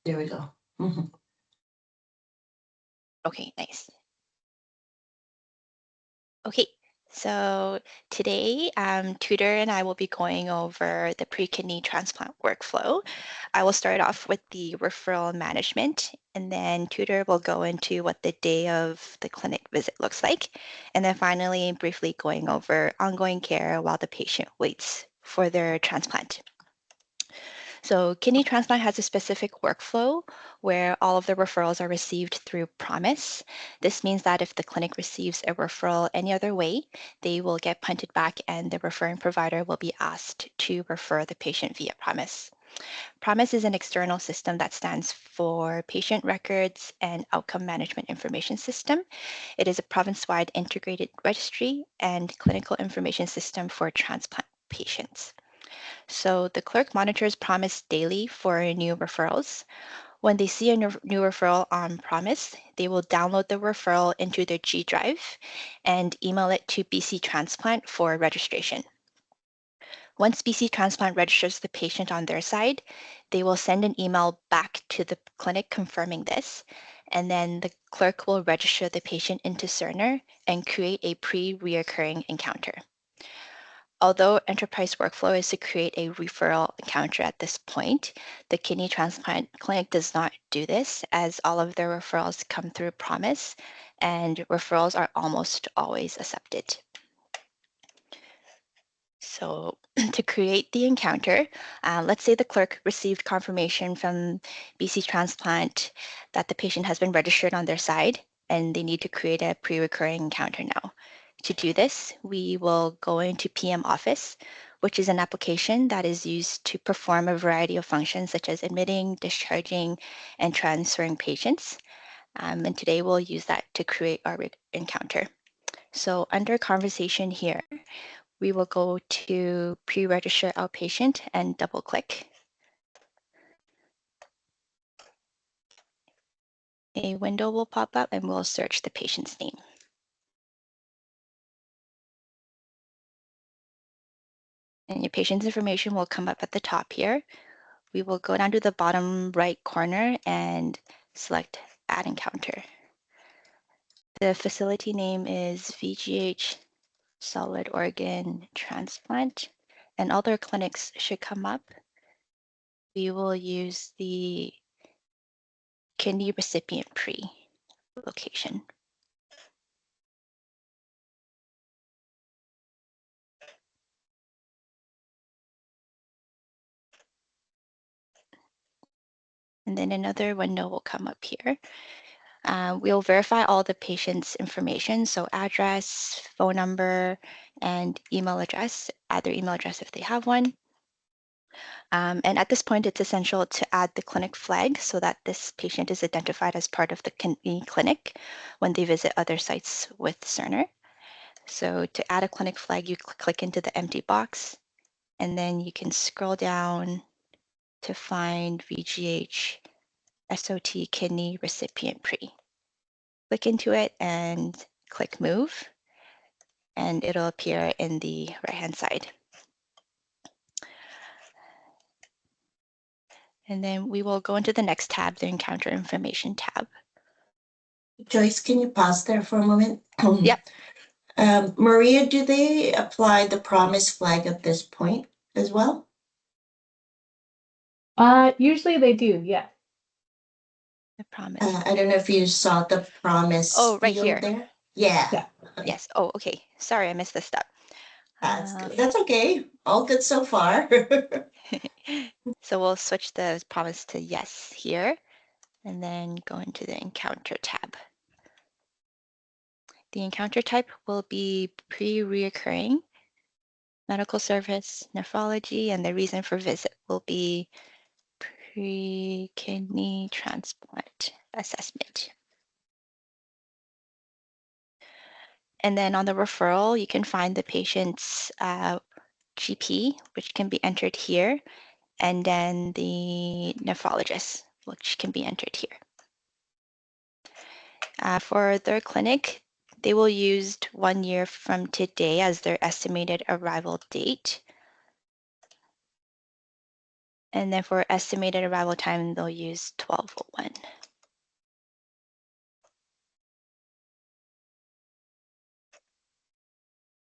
There we go. Mhm. Okay, nice. Okay, so today, Tutor and I will be going over the pre-kidney transplant workflow. I will start off with the referral management, and then Tutor will go into what the day of the clinic visit looks like, and then finally, briefly going over ongoing care while the patient waits for their transplant. So kidney transplant has a specific workflow where all of the referrals are received through promise. This means that if the clinic receives a referral any other way, they will get punted back and the referring provider will be asked to refer the patient via promise. Promise is an external system that stands for Patient Records and Outcome Management Information System. It is a province-wide integrated registry and clinical information system for transplant patients. So the clerk monitors Promise daily for new referrals. When they see a new referral on Promise, they will download the referral into their G Drive and email it to BC Transplant for registration. Once BC Transplant registers the patient on their side, they will send an email back to the clinic confirming this, and then the clerk will register the patient into Cerner and create a pre-reoccurring encounter. Although enterprise workflow is to create a referral encounter at this point, the kidney transplant clinic does not do this as all of their referrals come through Promise and referrals are almost always accepted. So to create the encounter, let's say the clerk received confirmation from BC Transplant that the patient has been registered on their side and they need to create a pre-recurring encounter now. To do this, we will go into PM Office, which is an application that is used to perform a variety of functions such as admitting, discharging, and transferring patients. And today we'll use that to create our encounter. So under conversation here, we will go to pre-register outpatient and double click. A window will pop up and we'll search the patient's name. And your patient's information will come up at the top here. We will go down to the bottom right corner and select Add Encounter. The facility name is VGH Solid Organ Transplant, and all their clinics should come up. We will use the kidney recipient pre location. And then another window will come up here. We'll verify all the patient's information, so address, phone number, and email address, add their email address if they have one. And at this point, it's essential to add the clinic flag so that this patient is identified as part of the clinic when they visit other sites with Cerner. So to add a clinic flag, you click into the empty box, and then you can scroll down to find VGH SOT kidney recipient pre. Click into it and click move, and it'll appear in the right-hand side. And then we will go into the next tab, the encounter information tab. Joyce, can you pause there for a moment? Yep. Maria, do they apply the promise flag at this point as well? Usually they do, yeah. The promise. I don't know if you saw the promise right field here. there. Yeah. Yeah. Yes. Oh, okay. Sorry, I missed this step. That's good. That's okay. All good so far. So we'll switch the promise to yes here, and then go into the encounter tab. The encounter type will be pre-reoccurring medical service, nephrology, and the reason for visit will be pre-kidney transplant assessment. And then on the referral, you can find the patient's GP, which can be entered here, and then the nephrologist, which can be entered here. For their clinic, they will use 1 year from today as their estimated arrival date. And then for estimated arrival time, they'll use 12:01.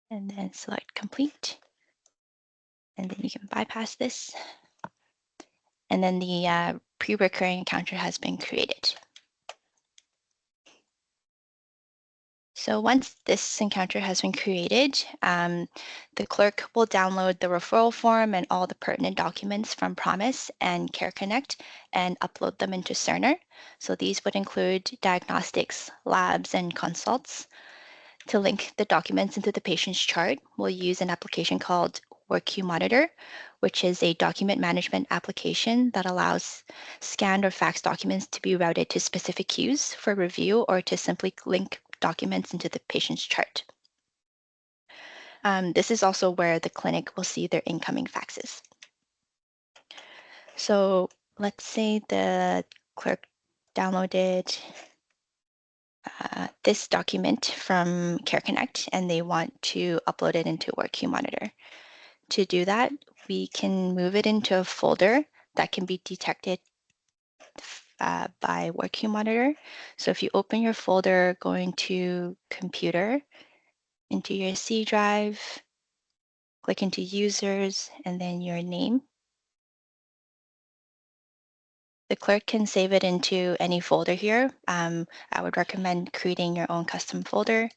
And then select complete. And then you can bypass this. And then the pre-recurring encounter has been created. So once this encounter has been created, the clerk will download the referral form and all the pertinent documents from Promise and Care Connect and upload them into Cerner. So these would include diagnostics, labs, and consults. To link the documents into the patient's chart, we'll use an application called WorkQueue Monitor, which is a document management application that allows scanned or faxed documents to be routed to specific queues for review or to simply link documents into the patient's chart. This is also where the clinic will see their incoming faxes. So let's say the clerk downloaded this document from Care Connect and they want to upload it into WorkQueue Monitor. To do that, we can move it into a folder that can be detected by WorkQueue Monitor. So if you open your folder, going to Computer, into your C drive, click into Users, and then your name. The clerk can save it into any folder here. I would recommend creating your own custom folder,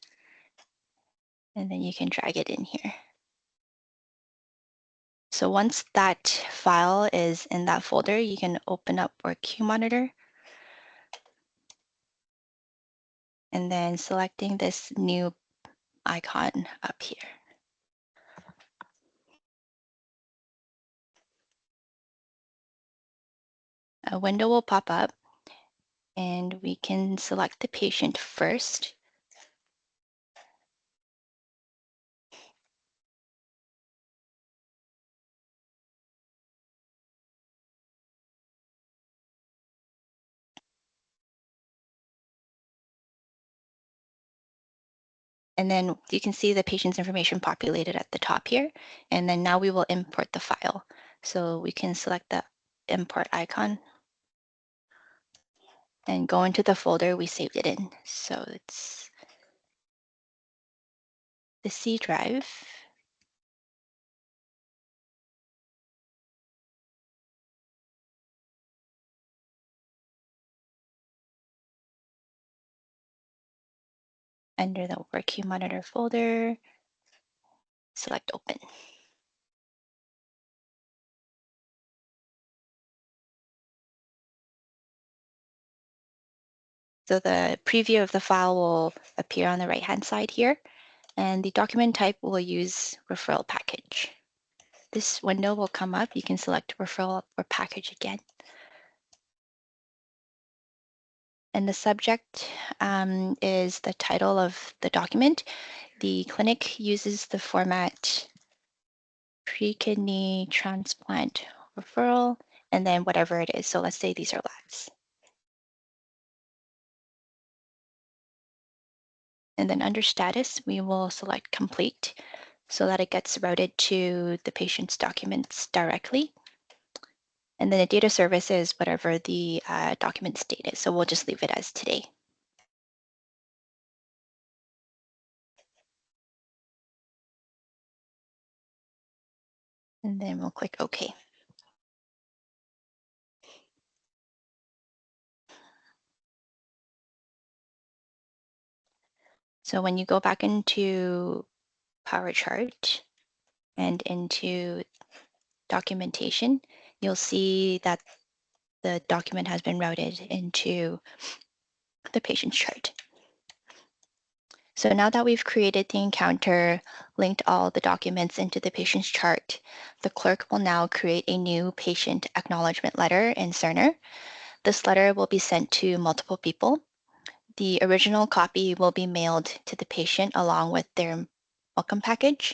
and then you can drag it in here. So once that file is in that folder, you can open up WorkQueue Monitor, and then selecting this new icon up here. A window will pop up, and we can select the patient first. And then you can see the patient's information populated at the top here. And then now we will import the file. So we can select the import icon and go into the folder we saved it in. So it's the C drive. Under the WorkQueue Monitor folder, select Open. So the preview of the file will appear on the right-hand side here, and the document type will use referral package. This window will come up. You can select referral or package again. And the subject is the title of the document. The clinic uses the format pre-kidney transplant referral, and then whatever it is. So let's say these are labs. And then under status, we will select complete so that it gets routed to the patient's documents directly. And then the data service is whatever the document state is. So we'll just leave it as today. And then we'll click OK. So when you go back into Power Chart and into documentation, you'll see that the document has been routed into the patient's chart. So now that we've created the encounter, linked all the documents into the patient's chart, the clerk will now create a new patient acknowledgement letter in Cerner. This letter will be sent to multiple people. The original copy will be mailed to the patient along with their welcome package.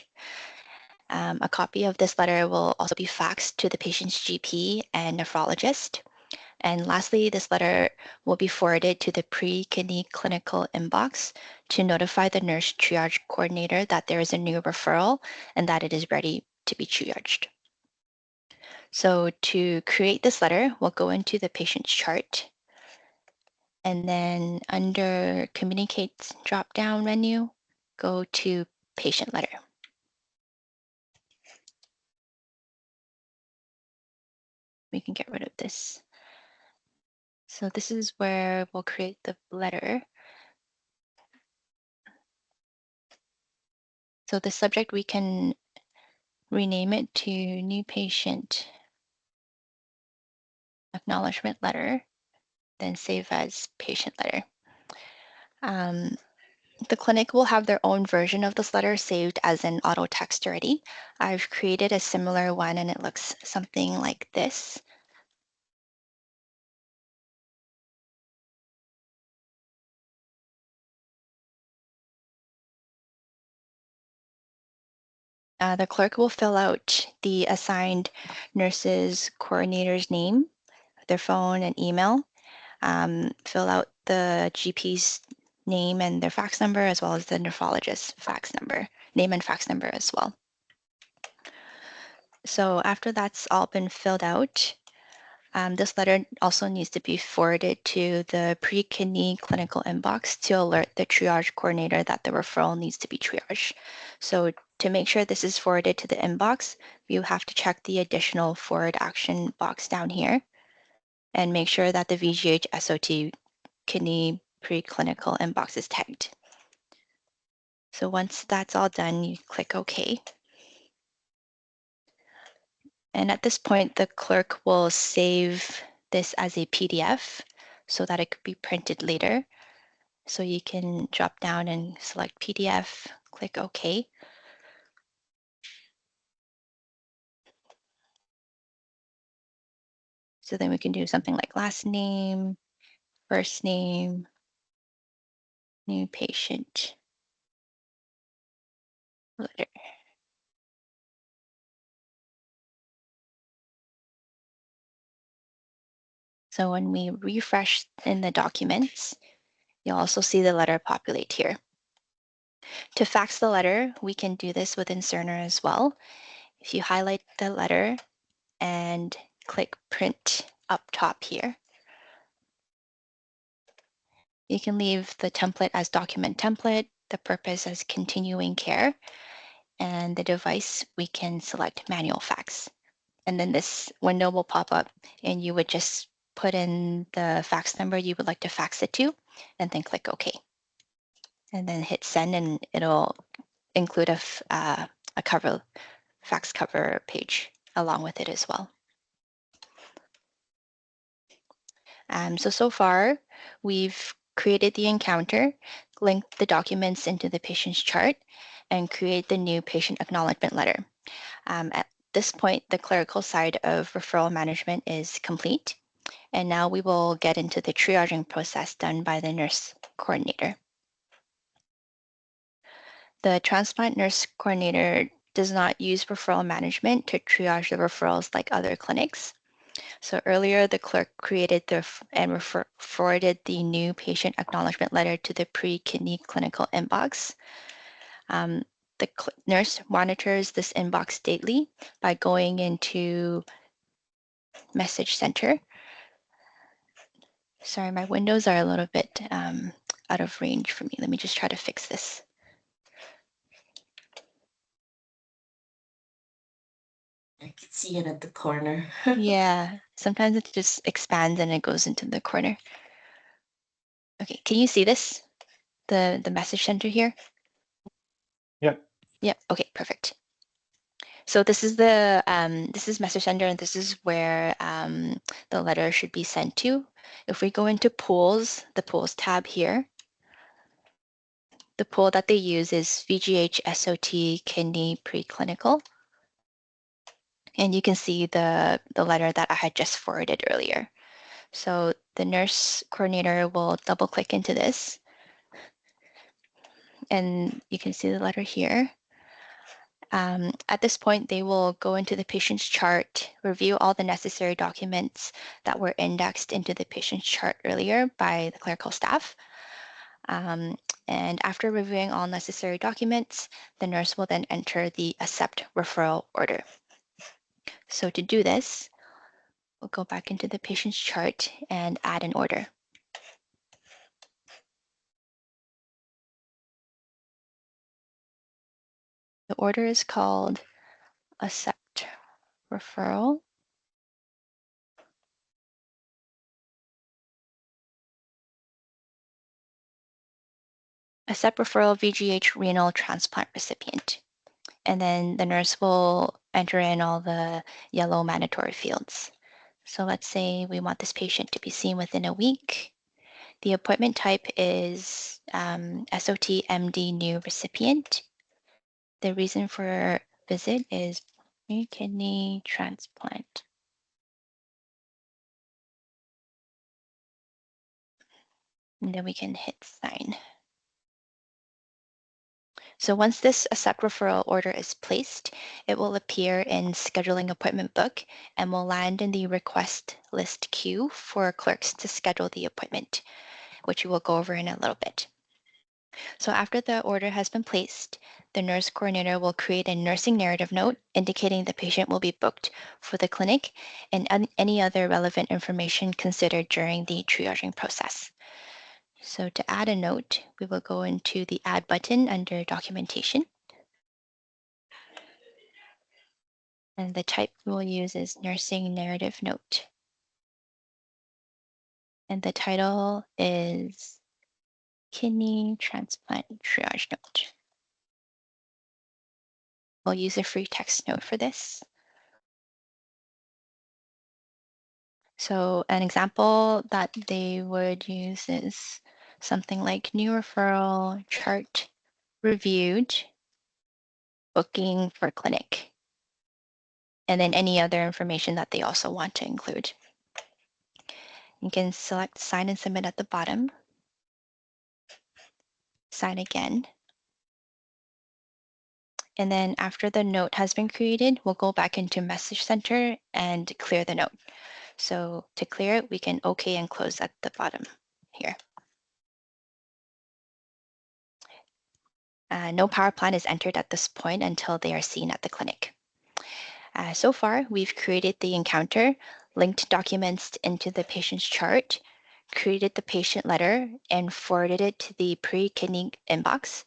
A copy of this letter will also be faxed to the patient's GP and nephrologist. And lastly, this letter will be forwarded to the pre-kidney clinical inbox to notify the nurse triage coordinator that there is a new referral and that it is ready to be triaged. So to create this letter, we'll go into the patient's chart, and then under Communicate drop-down menu, go to Patient Letter. We can get rid of this. So this is where we'll create the letter. So the subject, we can rename it to New Patient Acknowledgement Letter, then save as Patient Letter. The clinic will have their own version of this letter saved as an auto text already. I've created a similar one and it looks something like this. The clerk will fill out the assigned nurse's coordinator's name, their phone and email, fill out the GP's name and their fax number, as well as the nephrologist's fax number, name and fax number as well. So after that's all been filled out, this letter also needs to be forwarded to the pre-kidney clinical inbox to alert the triage coordinator that the referral needs to be triaged. So to make sure this is forwarded to the inbox, you have to check the additional forward action box down here and make sure that the VGH SOT kidney preclinical inbox is tagged. So once that's all done, you click OK. And at this point, the clerk will save this as a PDF so that it could be printed later. So you can drop down and select PDF, click OK. So then we can do something like last name, first name, new patient, letter. So when we refresh in the documents, you'll also see the letter populate here. To fax the letter, we can do this within Cerner as well. If you highlight the letter and click print up top here, you can leave the template as document template, the purpose as continuing care, and the device, we can select manual fax. And then this window will pop up and you would just put in the fax number you would like to fax it to, and then click OK. And then hit send and it'll include a fax cover page along with it as well. So far, we've created the encounter, linked the documents into the patient's chart, and create the new patient acknowledgement letter. At this point, the clerical side of referral management is complete, and now we will get into the triaging process done by the nurse coordinator. The transplant nurse coordinator does not use referral management to triage the referrals like other clinics. So earlier, the clerk created and forwarded the new patient acknowledgement letter to the pre-kidney clinical inbox. The nurse monitors this inbox daily by going into Message Center. Sorry, my windows are a little bit out of range for me. Let me just try to fix this. I can see it at the corner. Yeah, sometimes it just expands and it goes into the corner. Okay, can you see this? The message center here? Yep. Yep, okay, perfect. So this is this is message sender, and this is where the letter should be sent to. If we go into pools, the pools tab here, the pool that they use is VGH SOT kidney preclinical. And you can see the letter that I had just forwarded earlier. So the nurse coordinator will double click into this, and you can see the letter here. At this point, they will go into the patient's chart, review all the necessary documents that were indexed into the patient's chart earlier by the clerical staff. And after reviewing all necessary documents, the nurse will then enter the accept referral order. So to do this, we'll go back into the patient's chart and add an order. The order is called accept referral. Accept referral VGH renal transplant recipient. And then the nurse will enter in all the yellow mandatory fields. So let's say we want this patient to be seen within a week. The appointment type is SOT MD new recipient. The reason for visit is kidney transplant. And then we can hit sign. So once this accept referral order is placed, it will appear in scheduling appointment book and will land in the request list queue for clerks to schedule the appointment, which we will go over in a little bit. So after the order has been placed, the nurse coordinator will create a nursing narrative note indicating the patient will be booked for the clinic and any other relevant information considered during the triaging process. So to add a note, we will go into the Add button under Documentation. And the type we will use is Nursing Narrative Note. And the title is Kidney Transplant Triage Note. We'll use a free text note for this. So an example that they would use is something like new referral, chart reviewed, booking for clinic, and then any other information that they also want to include. You can select sign and submit at the bottom, sign again. And then after the note has been created, we'll go back into Message Center and clear the note. So to clear it, we can OK and close at the bottom here. No power plan is entered at this point until they are seen at the clinic. So far, we've created the encounter, linked documents into the patient's chart, created the patient letter, and forwarded it to the pre-kidney inbox,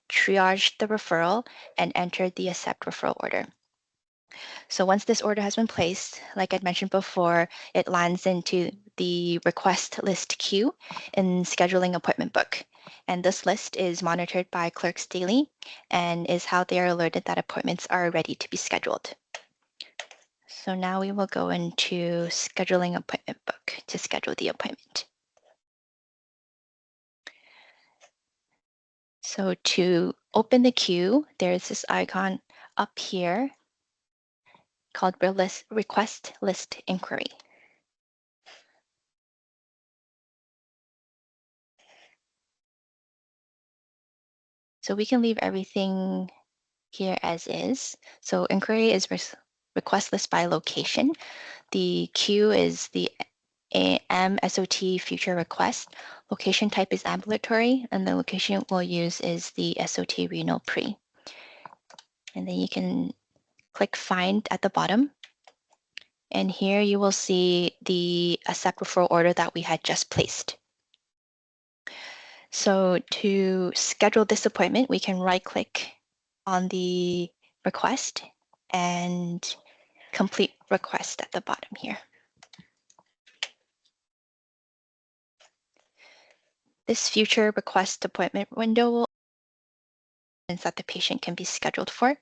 triaged the referral, and entered the accept referral order. So once this order has been placed, like I'd mentioned before, it lands into the request list queue in scheduling appointment book. And this list is monitored by clerks daily and is how they are alerted that appointments are ready to be scheduled. So now we will go into scheduling appointment book to schedule the appointment. So to open the queue, there's this icon up here called Request List Inquiry. So we can leave everything here as is. So inquiry is request list by location. The queue is the SOT future request. Location type is ambulatory, and the location we'll use is the SOT renal pre. And then you can click find at the bottom. And here you will see the accept referral order that we had just placed. So to schedule this appointment, we can right click on the request and complete request at the bottom here. This future request appointment window will that the patient can be scheduled for.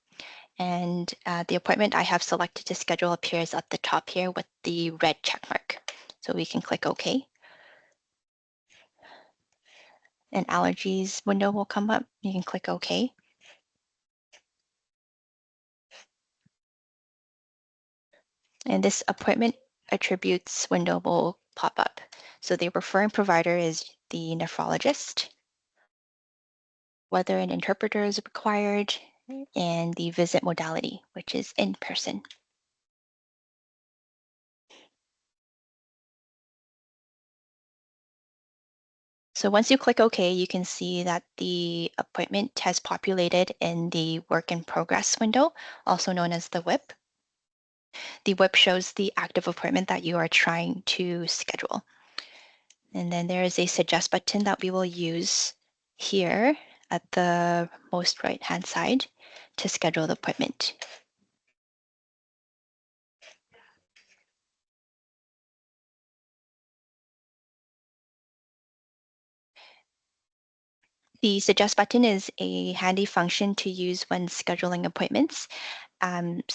And the appointment I have selected to schedule appears at the top here with the red check mark. So we can click OK. An allergies window will come up. You can click OK. And this appointment attributes window will pop up. So the referring provider is the nephrologist, whether an interpreter is required, and the visit modality, which is in person. So once you click OK, you can see that the appointment has populated in the work in progress window, also known as the WIP. The whip shows the active appointment that you are trying to schedule. And then there is a suggest button that we will use here at the most right-hand side to schedule the appointment. The suggest button is a handy function to use when scheduling appointments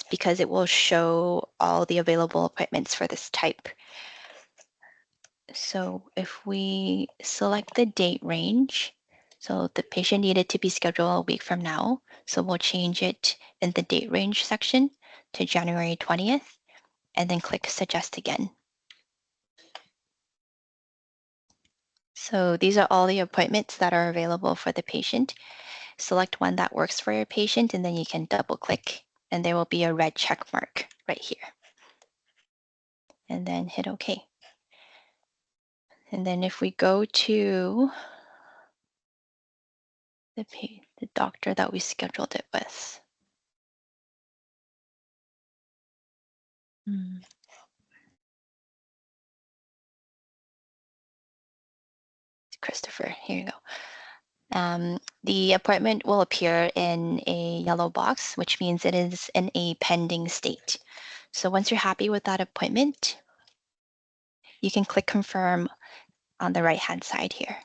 because it will show all the available appointments for this type. So if we select the date range, so the patient needed to be scheduled a week from now, so we'll change it in the date range section to January 20th, and then click suggest again. So these are all the appointments that are available for the patient. Select one that works for your patient, and then you can double click, and there will be a red check mark right here. And then hit OK. And then if we go to the doctor that we scheduled it with. Christopher, here you go. The appointment will appear in a yellow box, which means it is in a pending state. So once you're happy with that appointment, you can click confirm on the right-hand side here.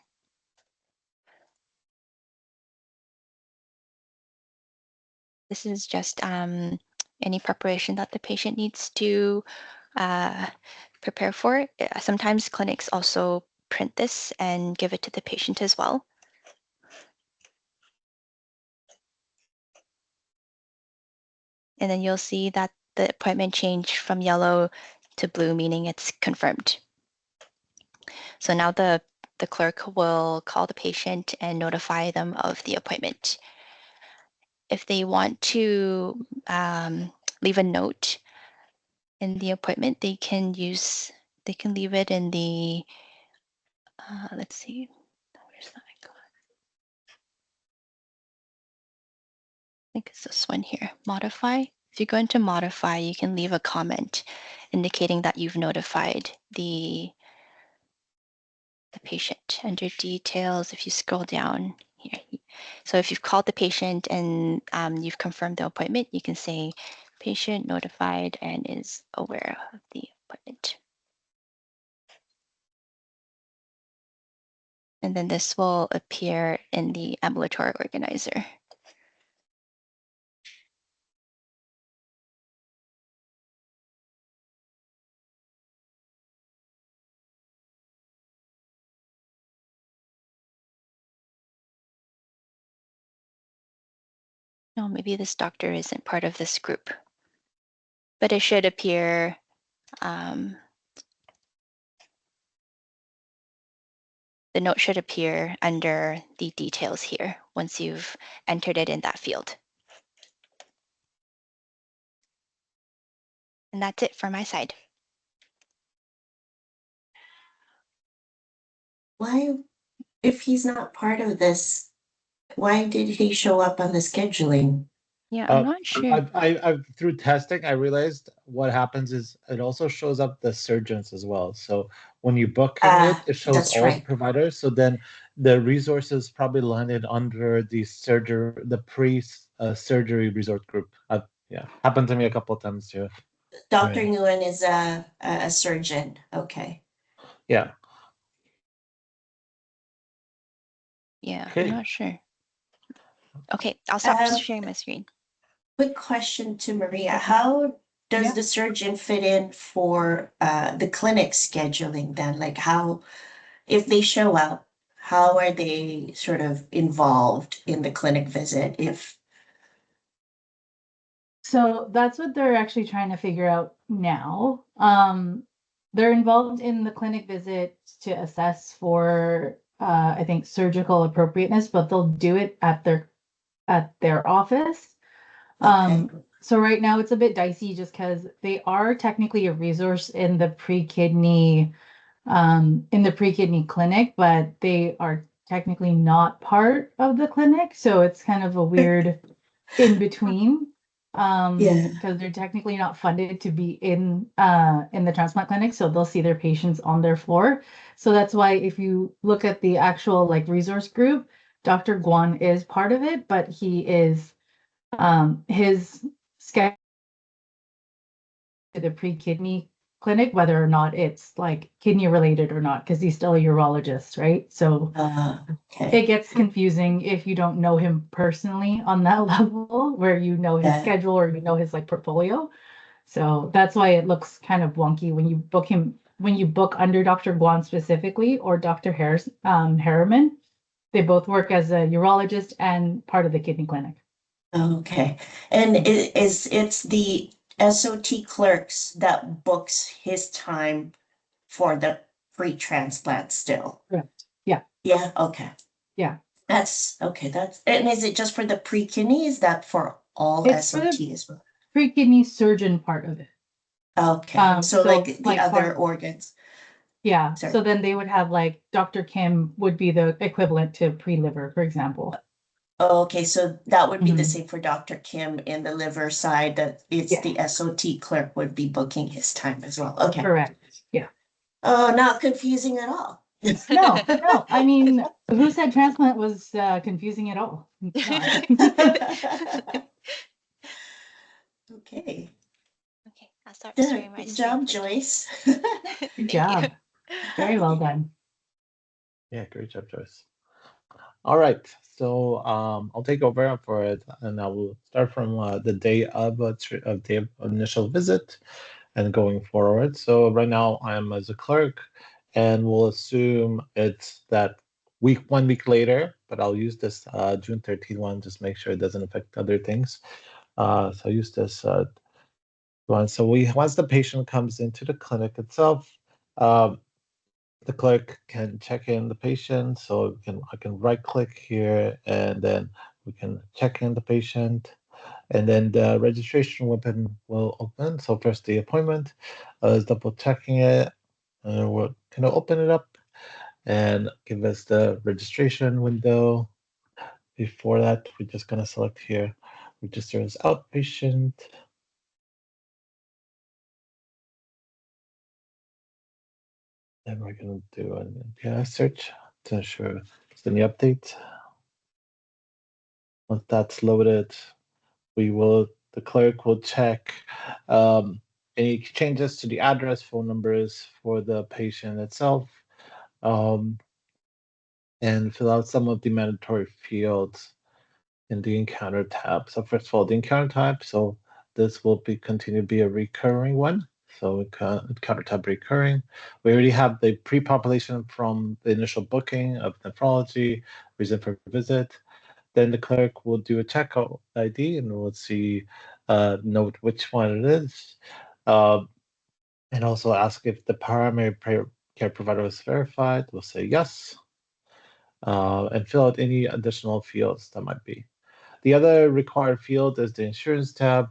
This is just any preparation that the patient needs to prepare for. Sometimes clinics also print this and give it to the patient as well. And then you'll see that the appointment changed from yellow to blue, meaning it's confirmed. So now the clerk will call the patient and notify them of the appointment. If they want to leave a note in the appointment, they can leave it in the, let's see, where's that icon? I think it's this one here, modify. If you go into modify, you can leave a comment indicating that you've notified the patient. Under details, if you scroll down here. So if you've called the patient and you've confirmed the appointment, you can say patient notified and is aware of the appointment. And then this will appear in the ambulatory organizer. No, maybe this doctor isn't part of this group, but it should appear the note should appear under the details here once you've entered it in that field. And that's it for my side. Why, if he's not part of this, why did he show up on the scheduling? Yeah, I'm not sure. I've through testing, I realized what happens is it also shows up the surgeons as well. So when you book it, it shows That's all the right. providers. So then the resources probably landed under the surgery, the pre-surgery resort group. Yeah, happened to me a couple of times too. Dr. Right. Nguyen is a surgeon. Okay. Yeah. Yeah, I'm Okay. not sure. Okay, I'll stop sharing my screen. Quick question to Maria. How does Yeah. the surgeon fit in for the clinic scheduling then? Like how, if they show up, how are they sort of involved in the clinic visit if So that's what they're actually trying to figure out now. They're involved in the clinic visit to assess for, I think, surgical appropriateness, but they'll do it at their office. Okay. So right now it's a bit dicey just because they are technically a resource in the pre-kidney clinic, but they are technically not part of the clinic. So it's kind of a weird in between. Yeah. because they're technically not funded to be in the transplant clinic, so they'll see their patients on their floor. So that's why if you look at the actual like resource group, Dr. Guan is part of it, but he is his schedule the pre-kidney clinic, whether or not it's like kidney related or not, because he's still a urologist, right? So Okay. it gets confusing if you don't know him personally on that level, where you know his Yeah. schedule or you know his like portfolio. So that's why it looks kind of wonky when you book him, when you book under Dr. Guan specifically or Dr. Harriman. They both work as a urologist and part of the kidney clinic. Okay. And it's the SOT clerks that books his time for the pre-transplant still? Correct. Yeah. Yeah, okay. Yeah. That's okay. And is it just for the pre-kidney? Is that for all It's for the SOT as well? pre-kidney surgeon part of it. Okay, so like the like other organs. yeah. Sorry. So then they would have like Dr. Kim would be the equivalent to pre-liver, for example. Okay, so that would be the Mhm. same for Dr. Kim in the liver side, that it's Yeah. the SOT clerk would be booking his time as well. Okay. Correct. Yeah. Oh, not confusing at all. No, no. I mean, who said transplant was confusing at all? It's not. Okay. Okay, I'll start Yeah, sharing my good screen job, for you. Joyce. Good Thank you. job. Very well done. Yeah, great job, Joyce. All right, so I'll take over for it, and I will start from the day of day of initial visit, and going forward. So right now I am as a clerk, and we'll assume it's that week 1 week later, but I'll use this June 13th one, just make sure it doesn't affect other things. So I'll use this one. So once the patient comes into the clinic itself, um, the clerk can check in the patient. So I can right click here, and then we can check in the patient, and then the registration weapon will open. So first the appointment is double checking it, and we're going to open it up and give us the registration window. Before that, we're just going to select here, register as outpatient. Then we're going to do an NPI search to ensure there's any update. Once that's loaded, the clerk will check any changes to the address, phone numbers for the patient itself, um, and fill out some of the mandatory fields in the encounter tab. So first of all, the encounter tab. So this will continue to be a recurring one. So encounter tab recurring. We already have the pre-population from the initial booking of nephrology, reason for visit. Then the clerk will do a checkout ID, and we'll see, note which one it is, and also ask if the primary care provider was verified. We'll say yes, and fill out any additional fields that might be. The other required field is the insurance tab.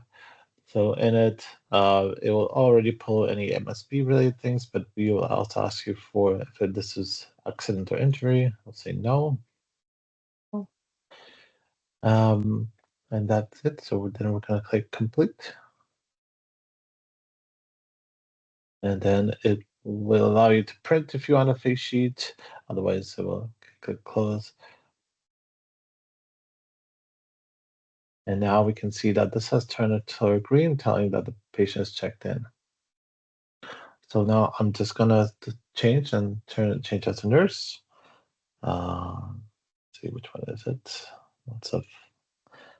So in it, it will already pull any MSB related things, but we will also ask you for if this is accident or injury. We'll say no. Um, and that's it. So then we're going to click complete. And then it will allow you to print if you want a face sheet. Otherwise, it will click close. And now we can see that this has turned it to green, telling that the patient is checked in. So now I'm just gonna change as a nurse. See which one is it. Lots of,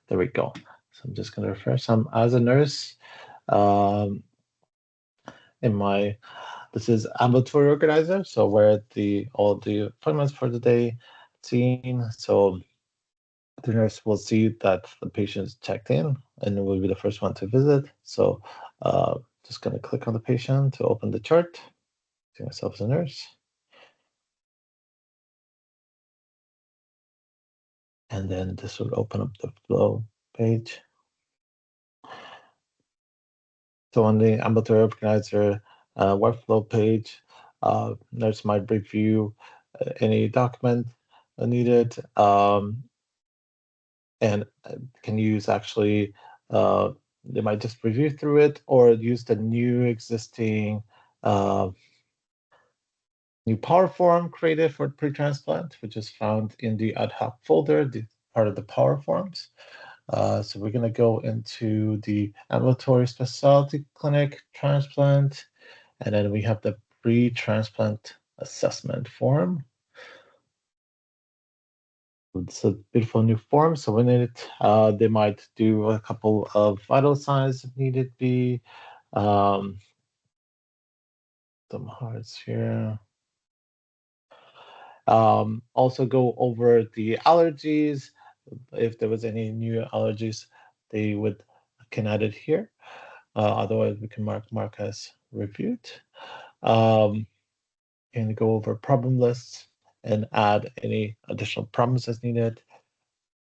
there we go. So I'm just gonna refresh. I'm as a nurse. Um, in my This is ambulatory organizer. So where all the appointments for the day seen. So the nurse will see that the patient is checked in and will be the first one to visit. So just going to click on the patient to open the chart. See myself as a nurse. And then this will open up the flow page. So on the ambulatory organizer workflow page, nurse might review any document needed, and can use actually they might just review through it or use the new existing new power form created for pre-transplant, which is found in the ad hoc folder, the part of the power forms. So we're going to go into the ambulatory specialty clinic transplant, and then we have the pre-transplant assessment form. It's a beautiful new form. So in it, they might do a couple of vital signs if needed be. Some hearts here. Also go over the allergies. If there was any new allergies, they can add it here. Otherwise, we can mark as reviewed. And go over problem lists and add any additional problems as needed.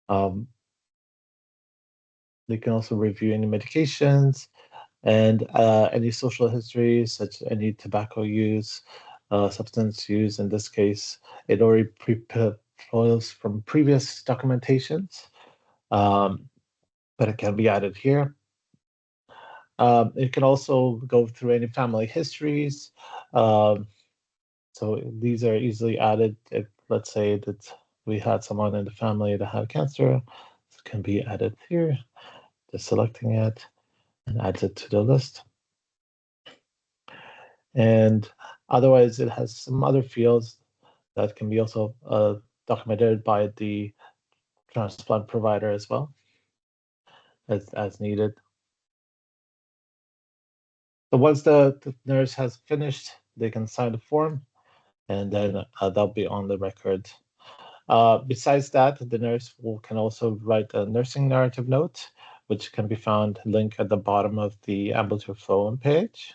They can also review any medications and any social history, such as any tobacco use, substance use. In this case, it already flows from previous documentations, but it can be added here. It can also go through any family histories. So these are easily added if, let's say, that we had someone in the family that had cancer. It can be added here, just selecting it and adds it to the list. And otherwise, it has some other fields that can be also documented by the transplant provider as well, as needed. So once the nurse has finished, they can sign the form, and then that'll be on the record. Besides that, the nurse can also write a nursing narrative note, which can be found linked at the bottom of the ambulatory flow page.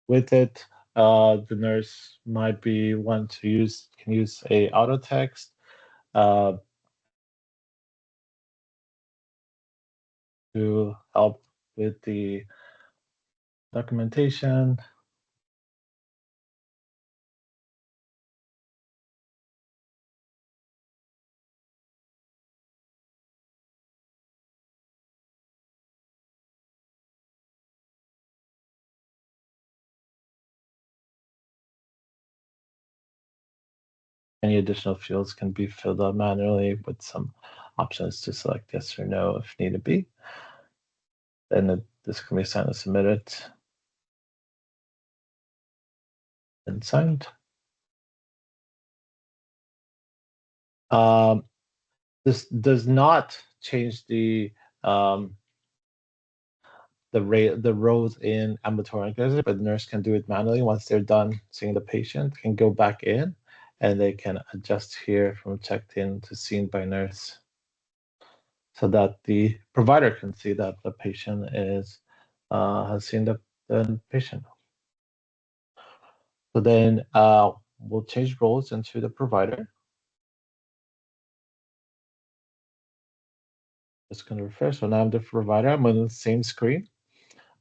With it, the nurse might be one to can use a auto text to help with the documentation. Any additional fields can be filled out manually with some options to select yes or no if needed be. Then this can be signed and submitted and signed. This does not change the rows in ambulatory organization, but the nurse can do it manually once they're done seeing the patient, can go back in, and they can adjust here from checked in to seen by nurse, so that the provider can see that the patient has seen the patient. So then we'll change roles into the provider. Just going to refresh. So now I'm the provider. I'm on the same screen.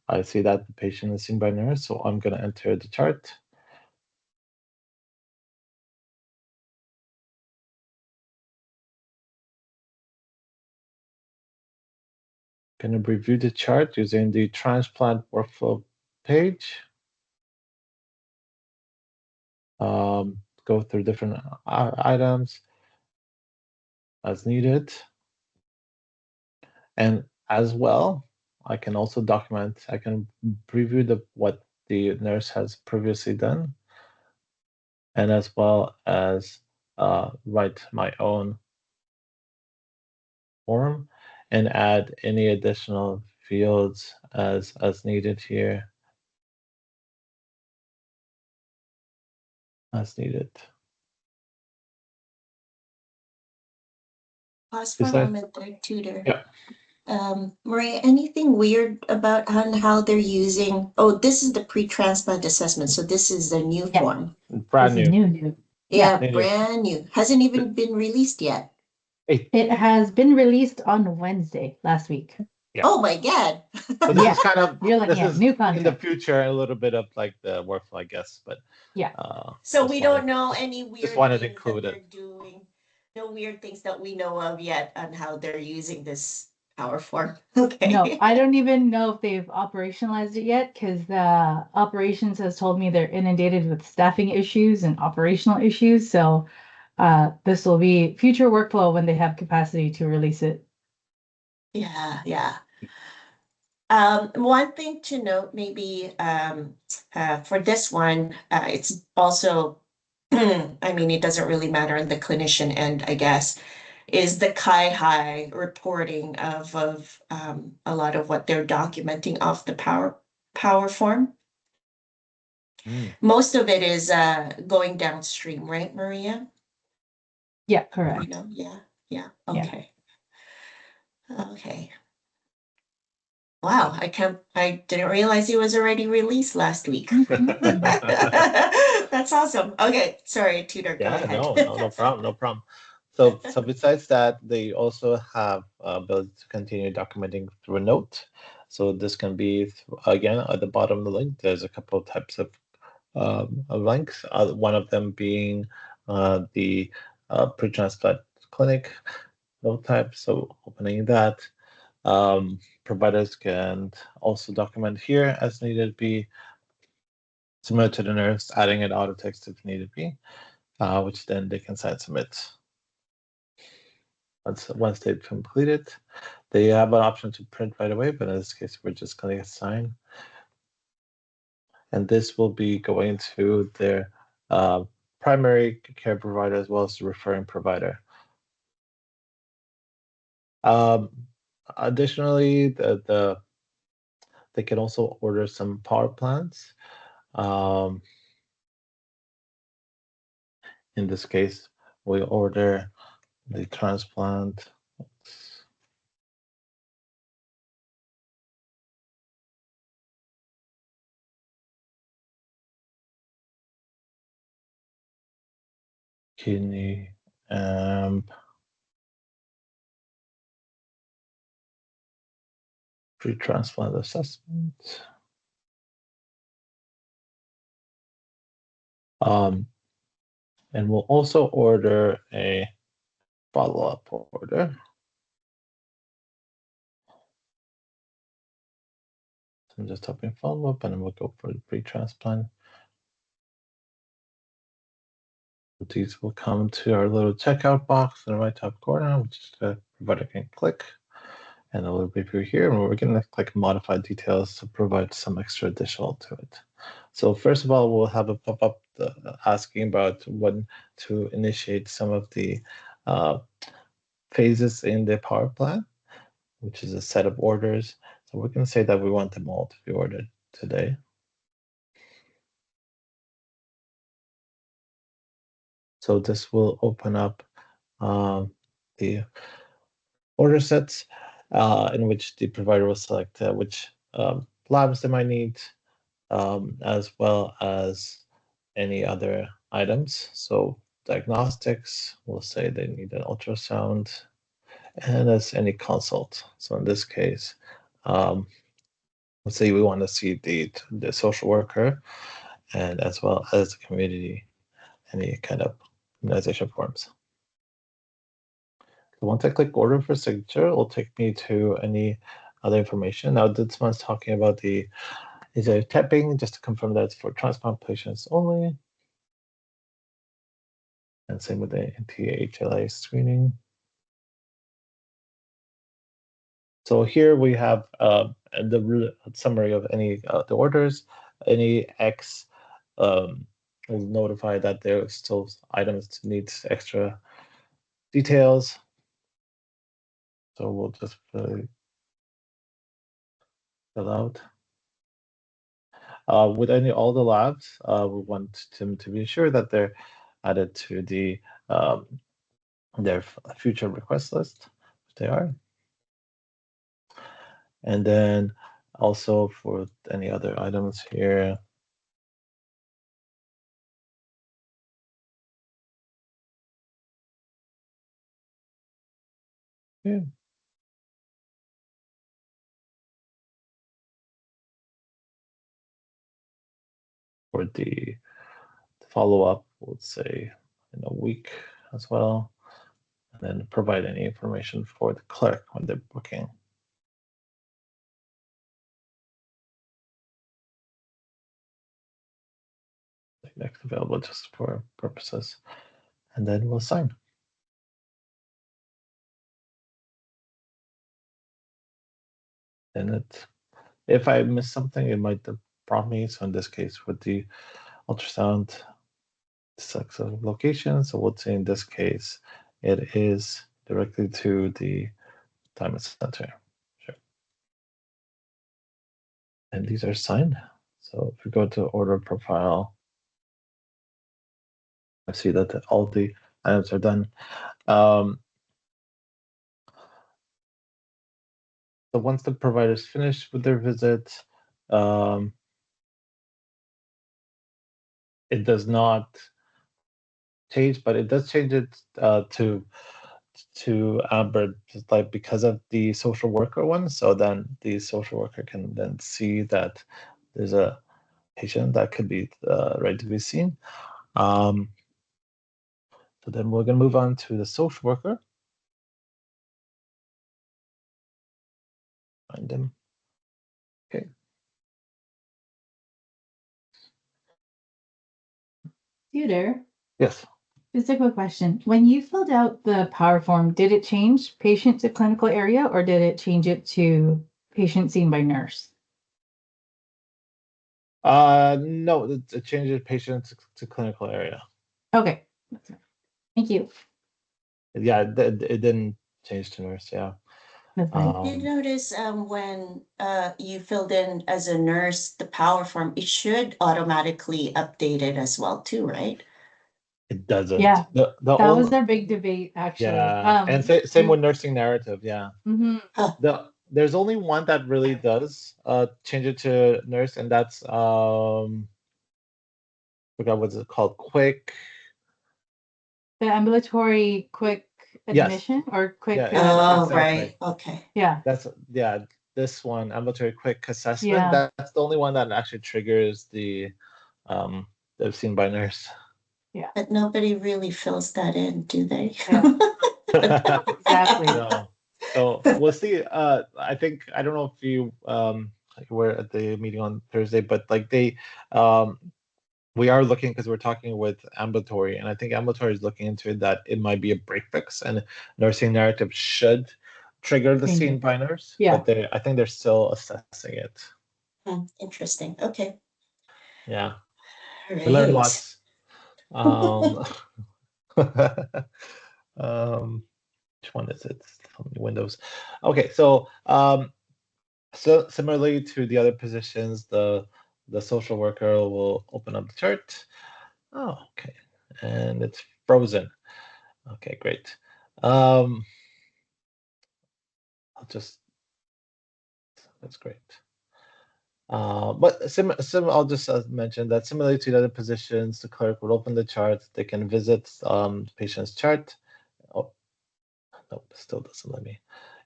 I see that the patient is seen by nurse, so I'm going to enter the chart. Going to review the chart using the transplant workflow page. Go through different items as needed. And as well, I can also document, I can preview what the nurse has previously done, and as well as write my own form and add any additional fields as needed here, as needed. Pause for a moment there, tutor. Yeah. Maria, anything weird about how they're using? Oh, this is the pre-transplant assessment, so this is the new Yeah. form. Brand This is new. new. Yeah, New. brand new. Hasn't even been released yet. It has been released on Wednesday last week. Yeah. Oh my God. So this is kind of You're like, this yeah, is new in the content. future a little bit of like the workflow, I guess. But Yeah. So just we wanted- don't know any weird just wanted to things that include they're it. doing. no weird things that we know of yet on how they're using this power form. No, Okay. I don't even know if they've operationalized it yet because the operations has told me they're inundated with staffing issues and operational issues. So this will be future workflow when they have capacity to release it. Yeah, yeah. One thing to note, maybe for this one, it's also, I mean, it doesn't really matter on the clinician end, I guess, is the Kai-High reporting of a lot of what they're documenting off the power form. Mm. Most of it is going downstream, right, Maria? Yeah, You correct. know, yeah, yeah, Yeah. okay, okay. Wow, I didn't realize it was already released last week. Mhm. That's awesome. Okay, sorry, Tudor, go Yeah, ahead. no problem, no problem. So besides that, they also have ability to continue documenting through a note. So this can be again at the bottom of the link. There's a couple of types of links. One of them being the pre-transplant clinic note type. So opening that, providers can also document here as needed be, similar to the nurse, adding an auto text if needed be, which then they can sign submit. Once they've completed, they have an option to print right away, but in this case, we're just going to sign. And this will be going to their primary care provider as well as the referring provider. Um, Additionally, they can also order some power plants. Um, in this case, we order the transplant. Kidney pre-transplant assessment. And we'll also order a follow-up order. So I'm just typing follow-up and then we'll go for the pre-transplant. These will come to our little checkout box in the right top corner, which the provider can click. And a little preview here, and we're going to click modify details to provide some extra additional to it. So first of all, we'll have a pop-up asking about when to initiate some of the phases in the power plan, which is a set of orders. So we're going to say that we want them all to be ordered today. So this will open up the order sets in which the provider will select which labs they might need, as well as any other items. So diagnostics, we'll say they need an ultrasound, and as any consult. So in this case, let's say we want to see the social worker, and as well as the community, any kind of immunization forms. So once I click order for signature, it will take me to any other information. Now this one's talking about is a tapping, just to confirm that it's for transplant patients only. And same with the anti-HLA screening. So here we have the summary of any the orders. Any X will notify that there are still items need extra details. So we'll just fill out. With all the labs, we want them to be sure that they're added to their future request list, if they are. And then also for any other items here, yeah. For the follow-up, let's say in a week as well. and then provide any information for the clerk when they're booking. Next available just for purposes, and then we'll sign. And if I miss something, it might prompt me. So in this case, with the ultrasound, sex of location. So we'll say in this case, it is directly to the Diamond Center. Sure. And these are signed. So if we go to order profile, I see that all the items are done. So once the provider's finished with their visit, it does not change, but it does change it to Amber, just like because of the social worker one. So then the social worker can then see that there's a patient that could be ready to be seen. So then we're going to move on to the social worker. Find him. Okay. Theodore, Yes. just a quick question. When you filled out the power form, did it change patient to clinical area or did it change it to patient seen by nurse? No, it changes patient to clinical area. Okay. Thank you. Yeah, it didn't change to nurse. Yeah. That's fine. Did notice when you filled in as a nurse the power form, it should automatically update it as well too, right? It doesn't. Yeah, The that only, was their big debate, actually. yeah, and same with nursing narrative. Yeah. Mhm. There's only one that really does change it to nurse, and that's forgot what's it called, quick. The ambulatory quick Yes. admission or quick. Yeah, Oh, exactly. right. Okay. Yeah. Yeah, this one, ambulatory quick assessment. Yeah. That's the only one that actually triggers the seen by nurse. But nobody really fills that in, do they? Yeah. Exactly. No. So we'll see. I think I don't know if you were at the meeting on Thursday, but like we are looking because we're talking with ambulatory, and I think ambulatory is looking into it that it might be a break fix, and nursing narrative should trigger the Change seen it. by nurse. Yeah. But I think they're still assessing it. Interesting. Okay. Yeah, All we learned right. lots. Um, which one is it? How many windows? Okay, so similarly to the other positions, the social worker will open up the chart. Oh, okay, and it's frozen. Okay, great. I'll just that's great. But I'll just mention that similarly to the other positions, the clerk will open the chart. They can visit the patient's chart. Oh, no, still doesn't let me.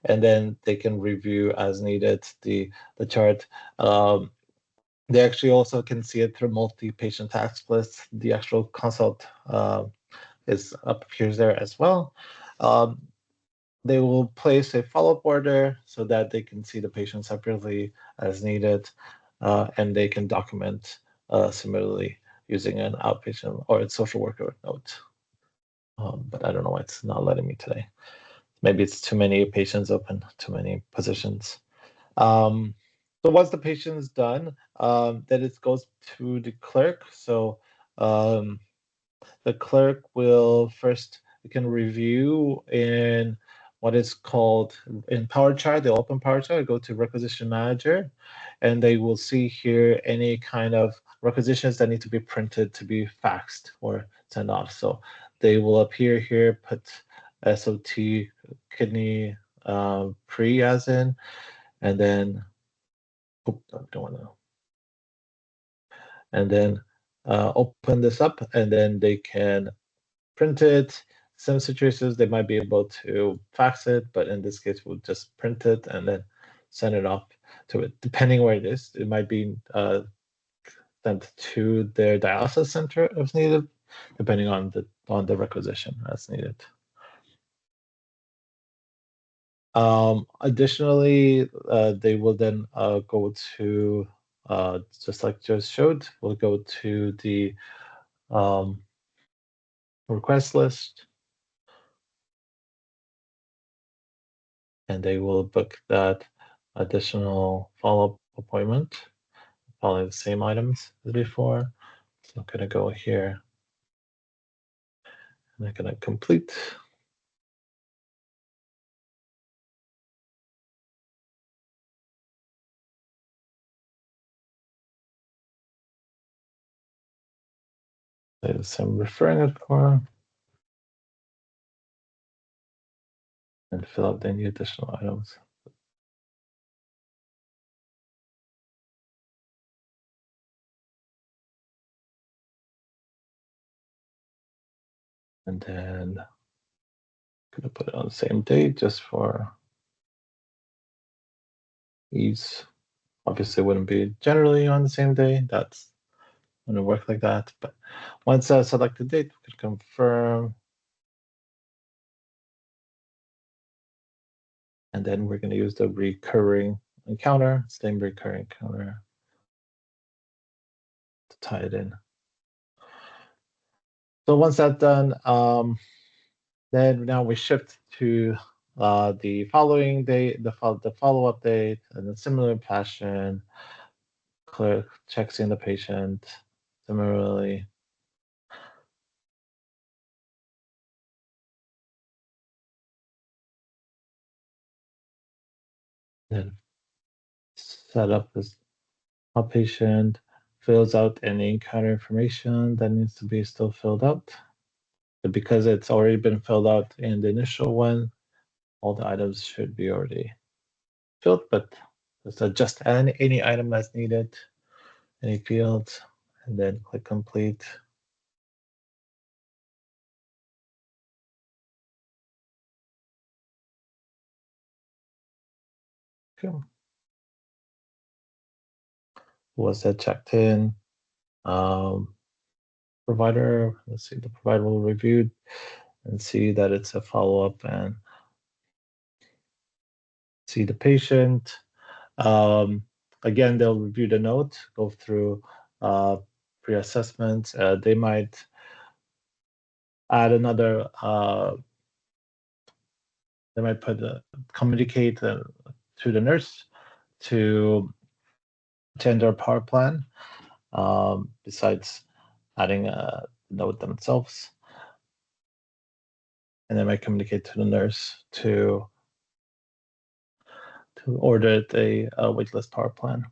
And then they can review as needed the chart. They actually also can see it through multi-patient task lists. The actual consult appears there as well. They will place a follow-up order so that they can see the patient separately as needed, and they can document similarly using an outpatient or a social worker note. But I don't know why it's not letting me today. Maybe it's too many patients open, too many positions. So once the patient is done, then it goes to the clerk. So the clerk will first, you can review in what is called in Power Chart, the open Power Chart, go to Requisition Manager, and they will see here any kind of requisitions that need to be printed to be faxed or sent off. So they will appear here, put SOT kidney pre as in, and then, I don't want to, and then open this up, and then they can print it. Some situations they might be able to fax it, but in this case, we'll just print it and then send it off to it. Depending where it is, it might be sent to their dialysis center if needed, depending on the requisition as needed. Additionally, they will then go to, just like just showed, we'll go to the request list, and they will book that additional follow-up appointment, following the same items as before. So I'm gonna go here, and I'm gonna complete. There's some referring it for, and fill out any additional items. And then I'm gonna put it on the same date just for ease. Obviously, it wouldn't be generally on the same day. That's going to work like that. But once I select the date, we can confirm. And then we're going to use the recurring encounter, same recurring encounter, to tie it in. So once that's done, then now we shift to the following day, the follow-up date, in a similar fashion. Clerk checks in the patient similarly. Then set up this outpatient, fills out any encounter information that needs to be still filled out. But because it's already been filled out in the initial one, all the items should be already filled, but let's adjust any item that's needed, any fields, and then click complete. Okay. Was that checked in? Provider, let's see, the provider will review and see that it's a follow-up and see the patient. Again, they'll review the note, go through pre-assessment. They might add another, they might communicate to the nurse to change their power plan, besides adding a note themselves. And they might communicate to the nurse to order a waitlist power plan,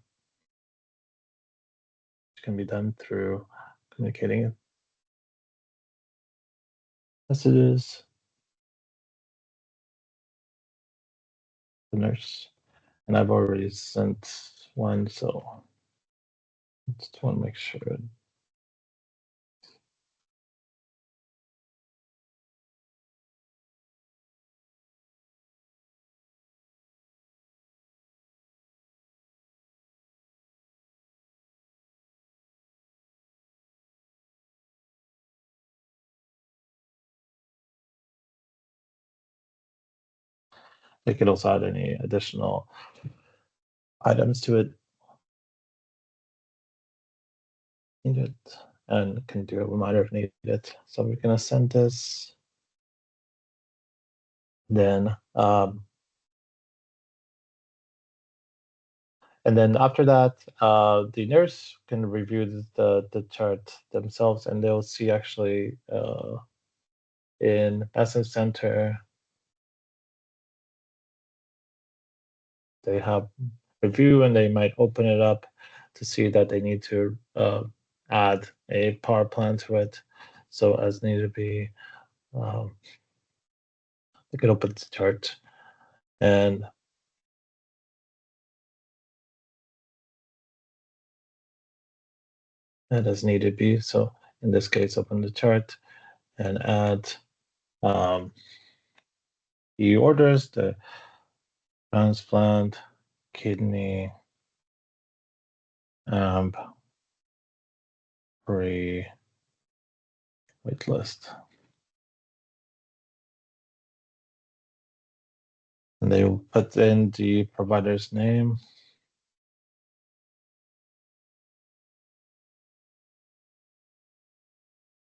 which can be done through communicating messages to the nurse. And I've already sent one, so just want to make sure. They could also add any additional items to it. Needed, and can do a reminder if needed. So we're gonna send this. Then and then after that, the nurse can review the chart themselves, and they'll see actually in Essence Center, they have review, and they might open it up to see that they need to add a power plan to it. So as need to be, they can open the chart and as needed be. So in this case, open the chart and add the orders, the transplant, kidney, free wait list. And they will put in the provider's name.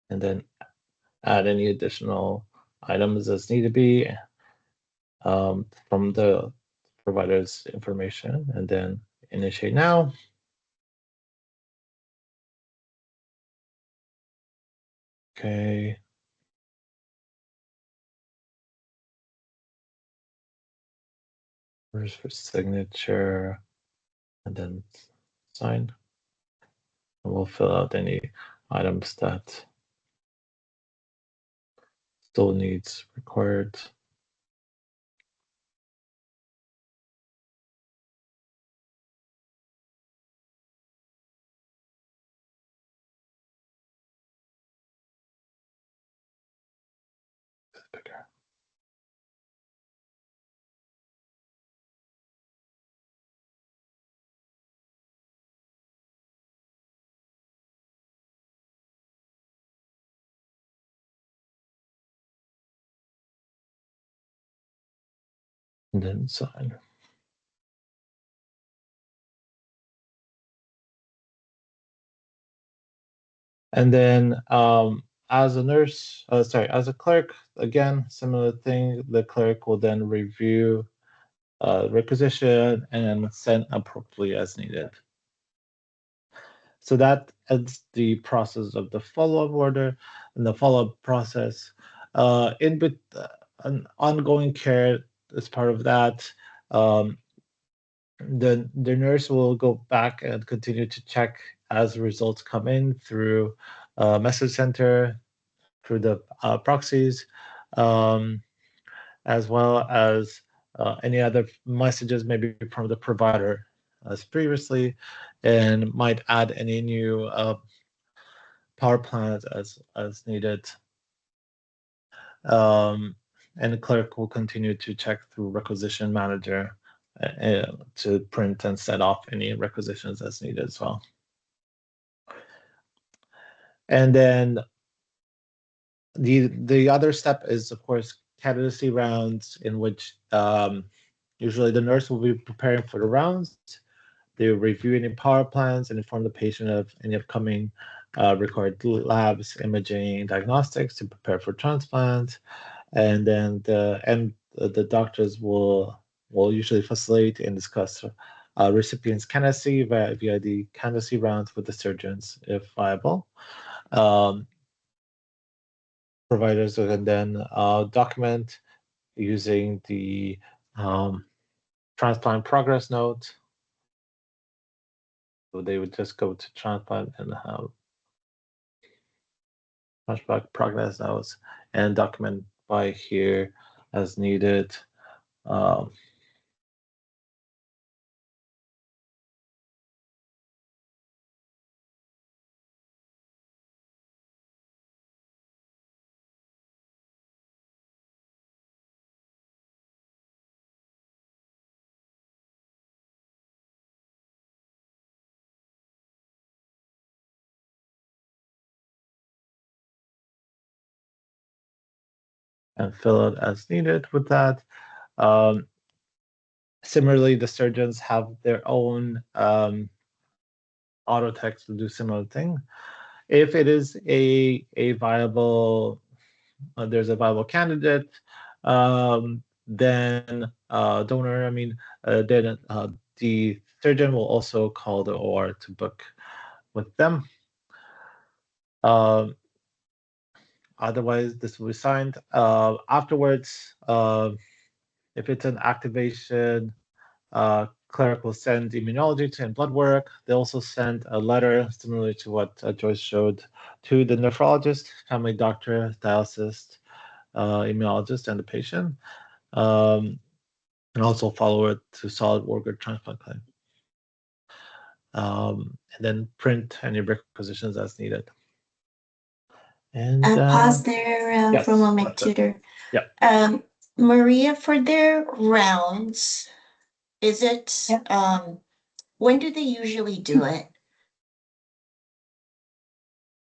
And then add any additional items as need to be from the provider's information, and then initiate now. Okay. Where's for signature, and then sign. And we'll fill out any items that still needs required. Bigger. And then sign. And then as a nurse, as a clerk, again, similar thing, the clerk will then review requisition and send appropriately as needed. So that ends the process of the follow-up order and the follow-up process. An ongoing care as part of that. The nurse will go back and continue to check as results come in through message center, through the proxies, as well as any other messages maybe from the provider as previously, and might add any new power plans as needed. And the clerk will continue to check through requisition manager to print and set off any requisitions as needed as well. And then the other step is, of course, candidacy rounds, in which usually the nurse will be preparing for the rounds. They will review any power plans and inform the patient of any upcoming required labs, imaging, diagnostics to prepare for transplant. And then the doctors will usually facilitate and discuss recipients' candidacy via the candidacy rounds with the surgeons, if viable. Providers can then document using the transplant progress note. So they would just go to transplant and have transplant progress notes and document by here as needed. Um, and fill it as needed with that. Similarly, the surgeons have their own auto text to do similar thing. If it is a viable, there's a viable candidate, then donor, then the surgeon will also call the OR to book with them. Otherwise, this will be signed. Afterwards, if it's an activation, cleric will send immunology and blood work. They also send a letter, similarly to what Joyce showed, to the nephrologist, family doctor, dialysis, immunologist, and the patient, and also follow it to solid organ transplant claim. And then print any requisitions as needed. And pause there yes, for a moment, Tutor. Yeah. Maria, for their rounds, is it when do they usually do it?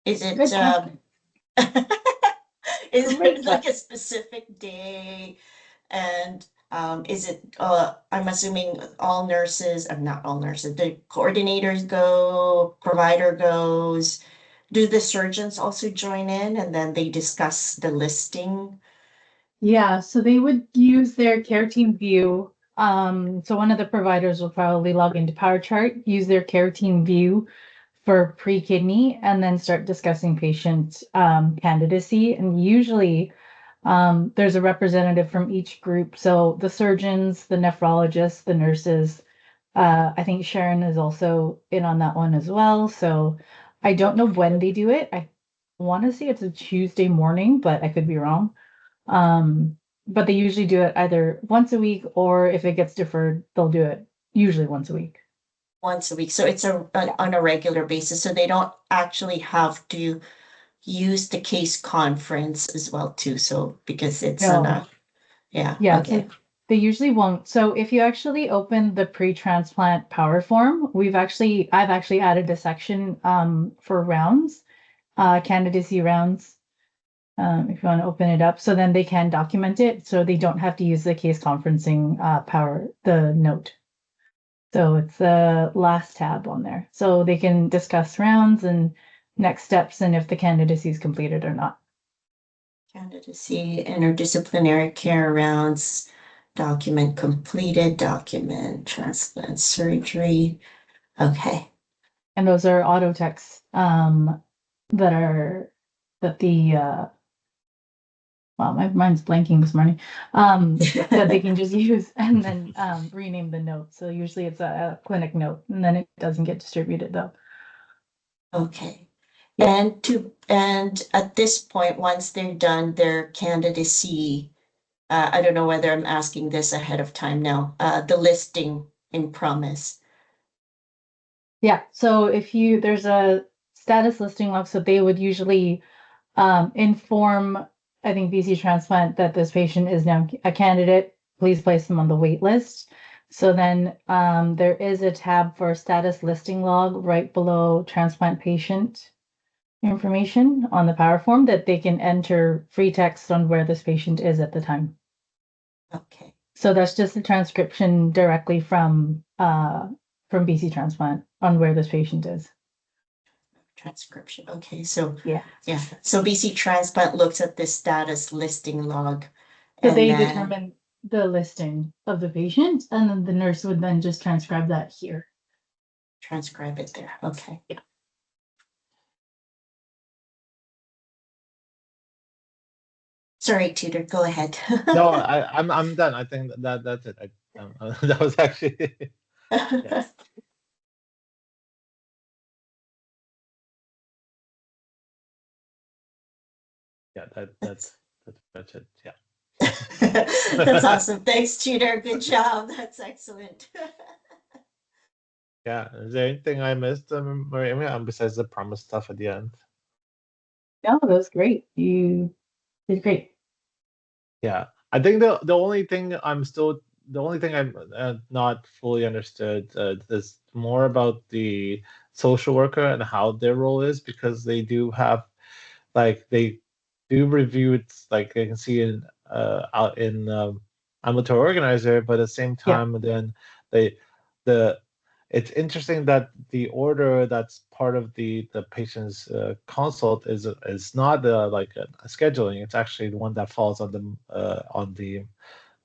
Is it is it like a specific day? And Is it, I'm assuming all nurses, not all nurses, the coordinators go, provider goes. Do the surgeons also join in and then they discuss the listing? Yeah, so they would use their care team view. So one of the providers will probably log into PowerChart, use their care team view for pre-kidney, and then start discussing patient candidacy. And usually there's a representative from each group. So the surgeons, the nephrologists, the nurses. I think Sharon is also in on that one as well. So I don't know when they do it. I want to say it's a Tuesday morning, but I could be wrong. But they usually do it either once a week, or if it gets deferred, they'll do it usually once a week. Once a week. So it's on a regular basis. So they don't actually have to use the case conference as well too. So because it's on No. a, yeah, Yeah, okay. so they usually won't. So if you actually open the pre-transplant power form, I've actually added a section for rounds, candidacy rounds. If you want to open it up, so then they can document it, so they don't have to use the case conferencing the note. So it's the last tab on there. So they can discuss rounds and next steps and if the candidacy is completed or not. Candidacy, interdisciplinary care rounds, document completed, document transplant surgery. Okay. And those are auto texts that are that the well, my mind's blanking this morning. That they can just use and then rename the note. So usually it's a clinic note, and then it doesn't get distributed though. Okay. And at this point, once they're done their candidacy, I don't know whether I'm asking this ahead of time now, the listing in promise. Yeah. So if there's a status listing log, so they would usually inform, I think, BC Transplant that this patient is now a candidate. Please place them on the wait list. So then there is a tab for status listing log right below transplant patient information on the power form that they can enter free text on where this patient is at the time. Okay. So that's just a transcription directly from BC Transplant on where this patient is. Transcription. Okay, so Yeah. So BC Transplant looks at this status listing log. So and they then determine the listing of the patient, and then the nurse would then just transcribe that here. transcribe it there. Okay. Yeah. Sorry, tutor, go ahead. No, I'm done. I think that's it. That was actually yeah. Yeah, that's it. Yeah. That's awesome. Thanks, tutor. Good job. That's excellent. Yeah. Is there anything I missed, Maria, besides the promise stuff at the end? No, that was great. You did great. Yeah, I think the only thing I'm not fully understood is more about the social worker and how their role is, because they do have, like, they do review it, like I can see in out in amateur organizer, but at the same Yeah. time then they the it's interesting that the order that's part of the patient's consult is not like a scheduling. It's actually the one that falls on the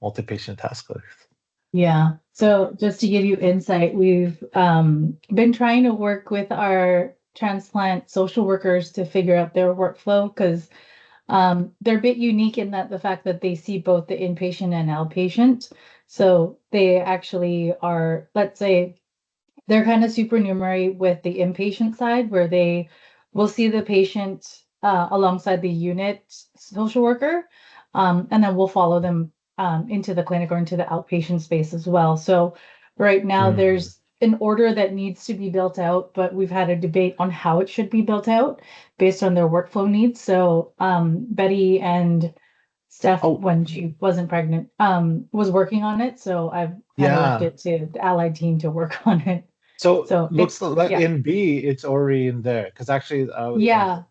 multi-patient task list. Yeah. So just to give you insight, we've been trying to work with our transplant social workers to figure out their workflow because they're a bit unique in that the fact that they see both the inpatient and outpatient. So they actually are, let's say, they're kind of supernumerary with the inpatient side where they will see the patient alongside the unit social worker, and then we'll follow them into the clinic or into the outpatient space as well. So right now there's an order that needs to be built out, but we've had a debate on how it should be built out based on their workflow needs. So Betty and Steph, when she wasn't pregnant, was working on it. So I've kind of left it to the allied team to work on it. So So looks it's like yeah. in B, it's already in there, because actually, Yeah.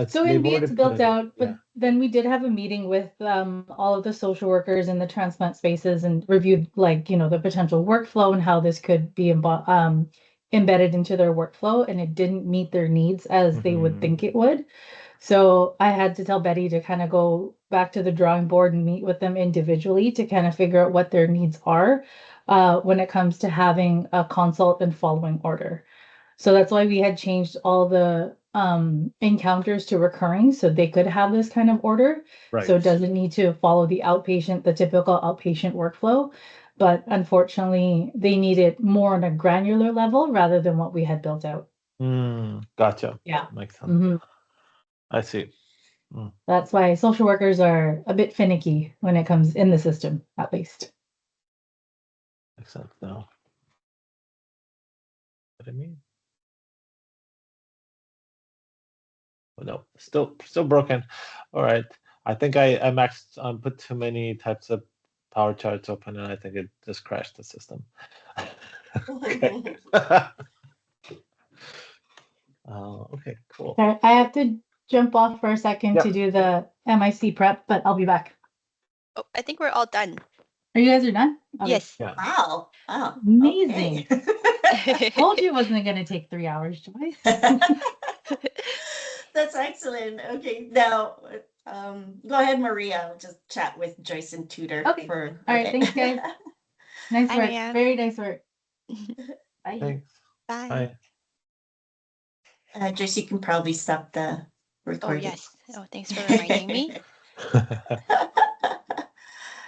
So they've in B, already it's put built it in. out, but Yeah. then we did have a meeting with all of the social workers in the transplant spaces and reviewed the potential workflow and how this could be embedded into their workflow, and it didn't meet their needs as they would think it would. So I had to tell Betty to kind of go back to the drawing board and meet with them individually to kind of figure out what their needs are when it comes to having a consult and following order. So that's why we had changed all the encounters to recurring so they could have this kind of order. Right. So it doesn't need to follow the typical outpatient workflow. But unfortunately, they need it more on a granular level rather than what we had built out. Gotcha. Yeah. Makes sense. Mhm. I see. That's why social workers are a bit finicky when it comes in the system, at least. Makes sense now. What I mean? Oh, no, still broken. All right. I think I maxed put too many types of power charts open, and I think it just crashed the system. Okay. Okay, cool. Sorry, I have to jump off for a second Yep. to do the MIC prep, but I'll be back. Oh, I think we're all done. Are you guys done? Okay. Yes. Yeah. Wow. Oh, Amazing. okay. Told you it wasn't going to take 3 hours, Joyce. That's excellent. Okay, now go ahead, Maria. I'll just chat with Joyce and Tudor. Okay. All right, thanks, guys. Nice Bye, work. Maria. Very nice work. Bye. Thanks. Bye. Bye. Joyce, you can probably stop the Oh, recording. yes. Oh, thanks for reminding me. Bye.